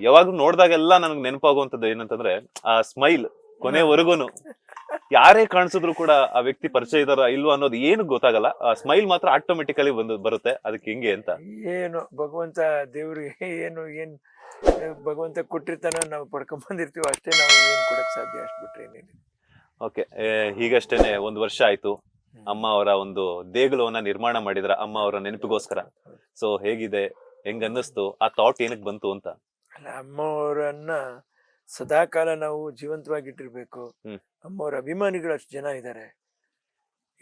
ಯಾವಾಗ್ಲೂ ನೋಡಿದಾಗೆಲ್ಲ ನನಗೆ ನೆನಪಾಗುವಂತದ್ದು ಏನಂತಂದ್ರೆ ಆ ಸ್ಮೈಲ್ ಕೊನೆವರೆಗೂನು ಯಾರೇ ಕಾಣಿಸಿದ್ರು ಕೂಡ ಆ ವ್ಯಕ್ತಿ ಪರಿಚಯ ಇದಾರ ಇಲ್ವಾ ಅನ್ನೋದು ಏನು ಗೊತ್ತಾಗಲ್ಲ. ಆ ಸ್ಮೈಲ್ ಮಾತ್ರ ಆಟೋಮೆಟಿಕಲಿ ಬರುತ್ತೆ. ಅದಕ್ಕೆ ಹಿಂಗೆ ಅಂತ ಏನು ಭಗವಂತ ದೇವ್ರಿಗೆ ಏನ್ ಭಗವಂತ ಕೊಟ್ಟಿರ್ತಾನ ನಾವು ಪಡ್ಕೊಂಡ್ ಬಂದಿರ್ತೀವಿ ಅಷ್ಟೇ. ನಾವು ಏನ್ ಕೊಡಕ್ ಸಾಧ್ಯ ಅಷ್ಟು ಬಿಟ್ರೆ ಏನಿಲ್ಲ. ಓಕೆ, ಹೀಗಷ್ಟೇನೆ 1 ವರ್ಷ ಆಯ್ತು ಅಮ್ಮ ಅವರ ಒಂದು ದೇಗುಲವನ್ನ ನಿರ್ಮಾಣ ಮಾಡಿದ್ರ ಅಮ್ಮ ಅವರ ನೆನಪಿಗೋಸ್ಕರ. ಸೊ ಹೇಗಿದೆ, ಹೆಂಗ್ ಅನ್ನಿಸ್ತು, ಆ ಥಾಟ್ ಏನಕ್ಕೆ ಬಂತು ಅಂತ? ಅಲ್ಲ, ಅಮ್ಮವರನ್ನ ಸದಾಕಾಲ ನಾವು ಜೀವಂತವಾಗಿಟ್ಟಿರ್ಬೇಕು. ಅಮ್ಮವ್ರ ಅಭಿಮಾನಿಗಳು ಅಷ್ಟು ಜನ ಇದ್ದಾರೆ.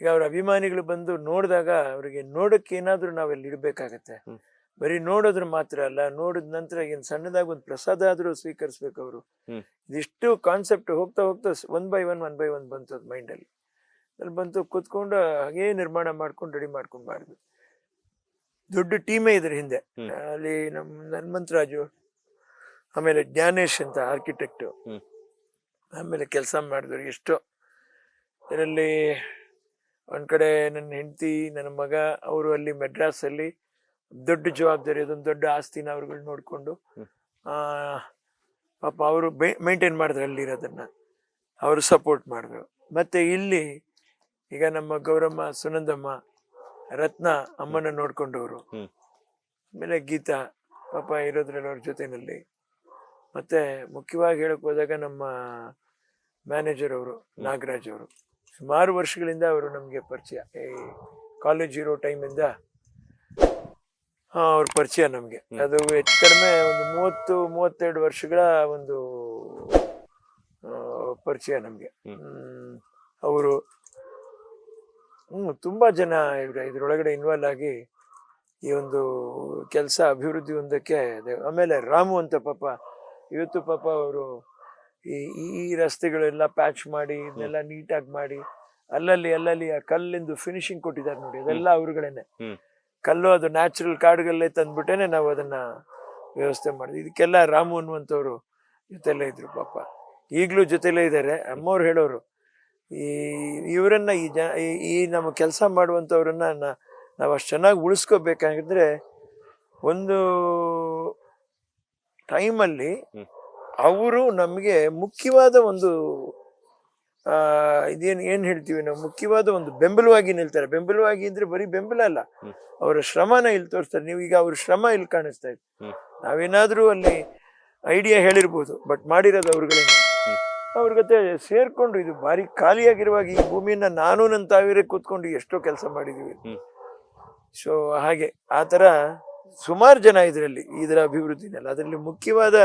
ಈಗ ಅವ್ರ ಅಭಿಮಾನಿಗಳು ಬಂದು ನೋಡಿದಾಗ ಅವ್ರಿಗೆ ನೋಡಕ್ಕೆ ಏನಾದ್ರೂ ನಾವೆಲ್ಲಿ ಇಡ್ಬೇಕಾಗತ್ತೆ. ಬರೀ ನೋಡೋದ್ರ ಮಾತ್ರ ಅಲ್ಲ, ನೋಡಿದ ನಂತರ ಏನ್ ಸಣ್ಣದಾಗಿ ಒಂದು ಪ್ರಸಾದ ಆದ್ರೂ ಸ್ವೀಕರಿಸ್ಬೇಕು ಅವರು. ಇದಿಷ್ಟು ಕಾನ್ಸೆಪ್ಟ್ ಹೋಗ್ತಾ ಹೋಗ್ತಾ 1 by 1 ಬಂತು ಅದು ಮೈಂಡಲ್ಲಿ. ಅಲ್ಲಿ ಬಂತು, ಕೂತ್ಕೊಂಡು ಹಾಗೇ ನಿರ್ಮಾಣ ಮಾಡ್ಕೊಂಡು ರೆಡಿ ಮಾಡ್ಕೊಂಡು ಮಾಡಿದ್ವಿ. ದೊಡ್ಡ ಟೀಮೇ ಇದ್ರ ಹಿಂದೆ. ಅಲ್ಲಿ ಹನುಮಂತರಾಜು, ಆಮೇಲೆ ಜ್ಞಾನೇಶ್ ಅಂತ ಆರ್ಕಿಟೆಕ್ಟ್, ಆಮೇಲೆ ಕೆಲಸ ಮಾಡಿದ್ರು ಎಷ್ಟೋ. ಇದರಲ್ಲಿ ಒಂದ್ ಕಡೆ ನನ್ನ ಹೆಂಡತಿ, ನನ್ನ ಮಗ, ಅವರು ಅಲ್ಲಿ ಮೆಡ್ರಾಸ್ ಅಲ್ಲಿ ದೊಡ್ಡ ಜವಾಬ್ದಾರಿ, ಅದೊಂದು ದೊಡ್ಡ ಆಸ್ತಿನ ಅವ್ರುಗಳು ನೋಡ್ಕೊಂಡು ಪಾಪ ಅವರು ಮೇಂಟೈನ್ ಮಾಡಿದ್ರು ಅಲ್ಲಿರೋದನ್ನ. ಅವರು ಸಪೋರ್ಟ್ ಮಾಡಿದ್ರು. ಮತ್ತೆ ಇಲ್ಲಿ ಈಗ ನಮ್ಮ ಗೌರಮ್ಮ, ಸುನಂದಮ್ಮ, ರತ್ನ ಅಮ್ಮನ ನೋಡ್ಕೊಂಡವರು, ಆಮೇಲೆ ಗೀತಾ ಪಾಪ ಇರೋದ್ರಲ್ಲಿ ಅವ್ರ ಜೊತೆನಲ್ಲಿ. ಮತ್ತೆ ಮುಖ್ಯವಾಗಿ ಹೇಳಕ್ ಹೋದಾಗ ನಮ್ಮ ಮ್ಯಾನೇಜರ್ ಅವರು ನಾಗರಾಜ್ ಅವರು ಸುಮಾರು ವರ್ಷಗಳಿಂದ ಅವರು ನಮ್ಗೆ ಪರಿಚಯ. ಈ ಕಾಲೇಜ್ ಇರೋ ಟೈಮಿಂದ ಅವ್ರ ಪರಿಚಯ ನಮ್ಗೆ. ಅದು ಹೆಚ್ಚು ಕಡಿಮೆ ಒಂದು 30-32 ವರ್ಷಗಳ ಒಂದು ಪರಿಚಯ ನಮ್ಗೆ. ಅವರು ತುಂಬಾ ಜನ ಇದ್ರೊಳಗಡೆ ಇನ್ವಾಲ್ವ್ ಆಗಿ ಈ ಒಂದು ಕೆಲಸ ಅಭಿವೃದ್ಧಿ ಹೊಂದಕ್ಕೆ. ಆಮೇಲೆ ರಾಮು ಅಂತ ಪಾಪ ಇವತ್ತು ಪಾಪ ಅವರು ಈ ರಸ್ತೆಗಳೆಲ್ಲ ಪ್ಯಾಚ್ ಮಾಡಿ ಇದನ್ನೆಲ್ಲ ನೀಟಾಗಿ ಮಾಡಿ ಅಲ್ಲಲ್ಲಿ ಆ ಕಲ್ಲಿಂದು ಫಿನಿಶಿಂಗ್ ಕೊಟ್ಟಿದ್ದಾರೆ ನೋಡಿ, ಅದೆಲ್ಲ ಅವ್ರುಗಳೇನೆ. ಕಲ್ಲು ಅದು ನ್ಯಾಚುರಲ್ ಕಾಡುಗಳಲ್ಲೇ ತಂದ್ಬಿಟ್ಟೇನೆ ನಾವು ಅದನ್ನ ವ್ಯವಸ್ಥೆ ಮಾಡಿದ್ವಿ. ಇದಕ್ಕೆಲ್ಲ ರಾಮು ಅನ್ನುವಂಥವ್ರು ಜೊತೆಲೇ ಇದ್ರು ಪಾಪ, ಈಗಲೂ ಜೊತೆಲೇ ಇದ್ದಾರೆ. ಅಮ್ಮವ್ರು ಹೇಳೋರು, ಇವರನ್ನ ಈ ನಮ್ಮ ಕೆಲಸ ಮಾಡುವಂಥವ್ರನ್ನ ನಾವು ಅಷ್ಟು ಚೆನ್ನಾಗಿ ಉಳಿಸ್ಕೋಬೇಕಾಗಿದ್ರೆ ಒಂದು ಟೈಮಲ್ಲಿ ಅವರು ನಮಗೆ ಮುಖ್ಯವಾದ ಒಂದು ಏನ್ ಹೇಳ್ತೀವಿ ನಾವು, ಮುಖ್ಯವಾದ ಒಂದು ಬೆಂಬಲವಾಗಿ ನಿಲ್ತಾರೆ. ಬೆಂಬಲವಾಗಿ ಅಂದ್ರೆ ಬರೀ ಬೆಂಬಲ ಅಲ್ಲ, ಅವರ ಶ್ರಮನ ಇಲ್ಲಿ ತೋರಿಸ್ತಾರೆ. ನೀವು ಈಗ ಅವ್ರ ಶ್ರಮ ಇಲ್ಲಿ ಕಾಣಿಸ್ತಾ ಇತ್ತು. ನಾವೇನಾದ್ರೂ ಅಲ್ಲಿ ಐಡಿಯಾ ಹೇಳಿರ್ಬೋದು, ಬಟ್ ಮಾಡಿರೋದು ಅವ್ರುಗಳೇನೆ. ಅವ್ರ ಜೊತೆ ಸೇರ್ಕೊಂಡು ಇದು ಭಾರಿ ಖಾಲಿಯಾಗಿರುವಾಗ ಈ ಭೂಮಿಯನ್ನ ನಾನು ನನ್ನ ತಾವಿರೇ ಕೂತ್ಕೊಂಡು ಎಷ್ಟೋ ಕೆಲಸ ಮಾಡಿದೀವಿ. ಸೊ ಹಾಗೆ ಆ ಥರ ಸುಮಾರು ಜನ ಇದರ ಅಭಿವೃದ್ಧಿನೆಲ್ಲ. ಅದರಲ್ಲಿ ಮುಖ್ಯವಾದ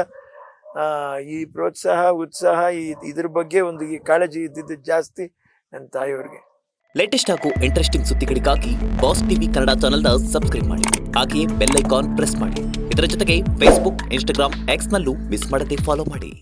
ಈ ಪ್ರೋತ್ಸಾಹ, ಉತ್ಸಾಹ, ಇದ್ರ ಬಗ್ಗೆ ಒಂದು ಈ ಕಾಳಜಿ ಇದ್ದಿದ್ದು ಜಾಸ್ತಿ ನನ್ನ ತಾಯಿಯವ್ರಿಗೆ. ಲೇಟೆಸ್ಟ್ ಹಾಗೂ ಇಂಟ್ರೆಸ್ಟಿಂಗ್ ಸುದ್ದಿಗಳಿಗಾಗಿ ಬಾಸ್ ಟಿವಿ ಕನ್ನಡ ಚಾನೆಲ್ನ ಸಬ್ಸ್ಕ್ರೈಬ್ ಮಾಡಿ. ಹಾಗೆಯೇ ಬೆಲ್ ಐಕಾನ್ ಪ್ರೆಸ್ ಮಾಡಿ. ಇದರ ಜೊತೆಗೆ ಫೇಸ್ಬುಕ್, ಇನ್ಸ್ಟಾಗ್ರಾಮ್, ಎಕ್ಸ್ ನಲ್ಲೂ ಮಿಸ್ ಮಾಡದೆ ಫಾಲೋ ಮಾಡಿ.